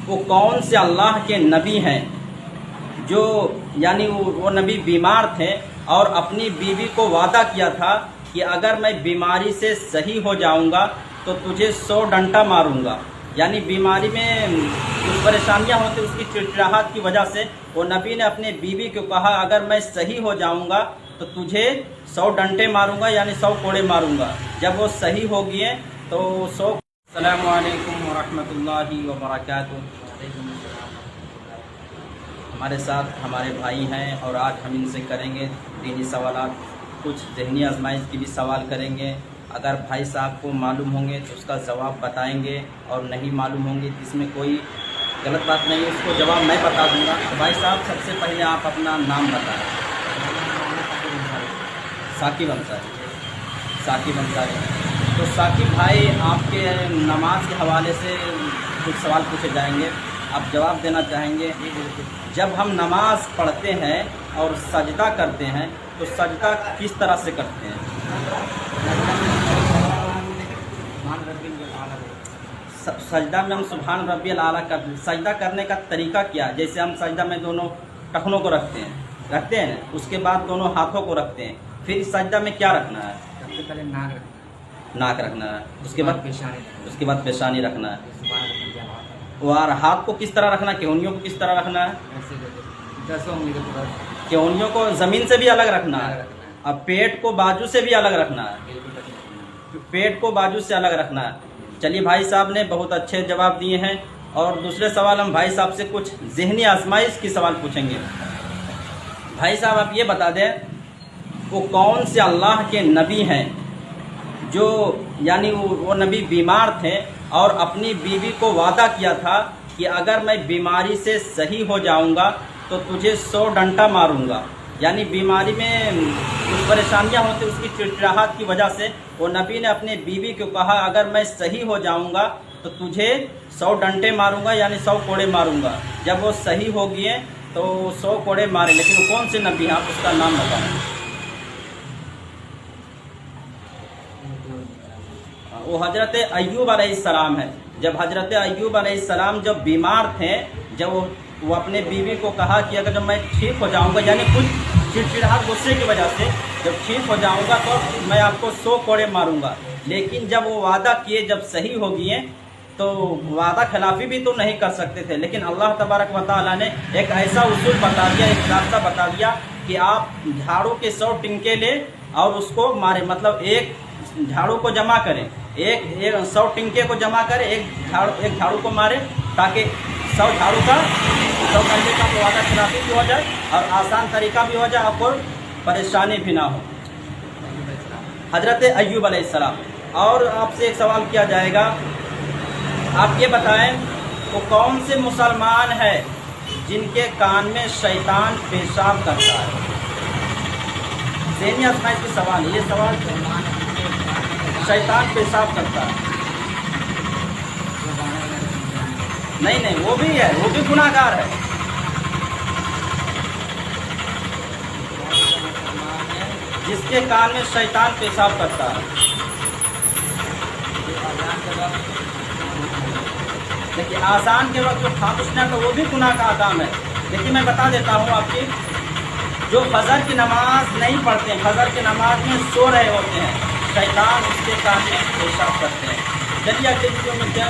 وہ کون سے اللہ کے نبی ہیں جو یعنی وہ نبی بیمار تھے اور اپنی بیوی کو وعدہ کیا تھا کہ اگر میں بیماری سے صحیح ہو جاؤں گا تو تجھے 100 ڈنڈا ماروں گا. یعنی بیماری میں کچھ پریشانیاں ہوتی اس کی چڑچڑاہٹ کی وجہ سے وہ نبی نے اپنے بیوی کو کہا اگر میں صحیح ہو جاؤں گا تو تجھے 100 ڈنڈے ماروں گا یعنی 100 کوڑے ماروں گا. جب وہ صحیح ہو گئے تو 100. السلام علیکم ورحمۃ اللہ وبرکاتہ. ہمارے ساتھ ہمارے بھائی ہیں اور آج ہم ان سے کریں گے دینی سوالات. کچھ ذہنی آزمائش کی بھی سوال کریں گے. اگر بھائی صاحب کو معلوم ہوں گے تو اس کا جواب بتائیں گے اور نہیں معلوم ہوں گے اس میں کوئی غلط بات نہیں ہے اس کو جواب میں بتا دوں گا. تو بھائی صاحب سب سے پہلے آپ اپنا نام بتائیں. ثاقب انصاری. ثاقب انصاری. تو ثاقب بھائی آپ کے نماز کے حوالے سے کچھ سوال پوچھے جائیں گے, آپ جواب دینا چاہیں گے. جب ہم نماز پڑھتے ہیں اور سجدہ کرتے ہیں تو سجدہ کس طرح سے کرتے ہیں؟ سجدہ میں ہم سبحان ربی الاعلیٰ کرتے ہیں. سجدہ کرنے کا طریقہ کیا ہے؟ جیسے ہم سجدہ میں دونوں ٹخنوں کو رکھتے ہیں اس کے بعد دونوں ہاتھوں کو رکھتے ہیں. پھر اس سجدہ میں کیا رکھنا ہے؟ سب سے پہلے ناک رکھنا ہے. اس کے بعد پیشانی رکھنا ہے. پیشانی. اور ہاتھ کو کس طرح رکھنا ہے؟ کہونیوں کو کس طرح رکھنا ہے؟ کہونیوں کو زمین سے بھی الگ رکھنا ہے. اور پیٹ کو بازو سے بھی الگ رکھنا ہے. پیٹ کو بازو سے الگ رکھنا ہے. چلیے بھائی صاحب نے بہت اچھے جواب دیے ہیں. اور دوسرے سوال ہم بھائی صاحب سے کچھ ذہنی آزمائش کی سوال پوچھیں گے. بھائی صاحب آپ یہ بتا دیں وہ کون سے اللہ کے نبی ہیں جو یعنی وہ نبی بیمار تھے اور اپنی بیوی کو وعدہ کیا تھا کہ اگر میں بیماری سے صحیح ہو جاؤں گا تو تجھے 100 ڈنڈا ماروں گا. یعنی بیماری میں کچھ پریشانیاں ہوتی اس کی چڑچڑاہٹ کی وجہ سے وہ نبی نے اپنے بیوی کو کہا اگر میں صحیح ہو جاؤں گا تو تجھے 100 ڈنڈے ماروں گا یعنی 100 کوڑے ماروں گا. جب وہ صحیح ہو گئے تو 100 کوڑے مارے. لیکن وہ کون سے نبی ہیں آپ اس کا نام بتائیں. وہ حضرت ایوب علیہ السلام ہے. جب حضرت ایوب علیہ السلام جب بیمار تھے, جب وہ اپنے بیوی کو کہا کہ اگر جب میں ٹھیک ہو جاؤں گا یعنی کچھ چڑچڑاہٹ غصے کی وجہ سے جب ٹھیک ہو جاؤں گا تو میں آپ کو 100 کوڑے ماروں گا. لیکن جب وہ وعدہ کیے جب صحیح ہو گئے تو وعدہ خلافی بھی تو نہیں کر سکتے تھے. لیکن اللہ تبارک و تعالیٰ نے ایک ایسا اصول بتا دیا, ایک راستہ بتا دیا کہ آپ جھاڑو کے 100 ٹنکے لیں اور اس کو مارے. مطلب ایک جھاڑو کو جمع کریں, ایک 100 ٹنکے کو جمع کریں, ایک جھاڑو کو مارے تاکہ 100 جھاڑو کا 100 ٹنکے کا وعدہ خلافی بھی ہو جائے اور آسان طریقہ بھی ہو جائے, آپ کو پریشانی بھی نہ ہو. حضرت ایوب علیہ السلام. اور آپ سے ایک سوال کیا جائے گا, آپ یہ بتائیں وہ کون سے مسلمان ہے جن کے کان میں شیطان پیشاب کرتا ہے؟ ذہنی آزمائش کی سوال. یہ سوال شیطان پیشاب کرتا ہے. نہیں وہ بھی ہے, وہ بھی گناہ گار ہے. جس کے کان میں شیطان پیشاب کرتا ہے. لیکن آزان کے وقت جو پھانکنا تو وہ بھی گناہ کا کام ہے. لیکن میں بتا دیتا ہوں آپ کی, جو فجر کی نماز نہیں پڑھتے ہیں, فجر کی نماز میں سو رہے ہوتے ہیں, شیطان اس کے کان میں پیشاب کرتے ہیں. چلیے اگلے ویڈیو میں کیا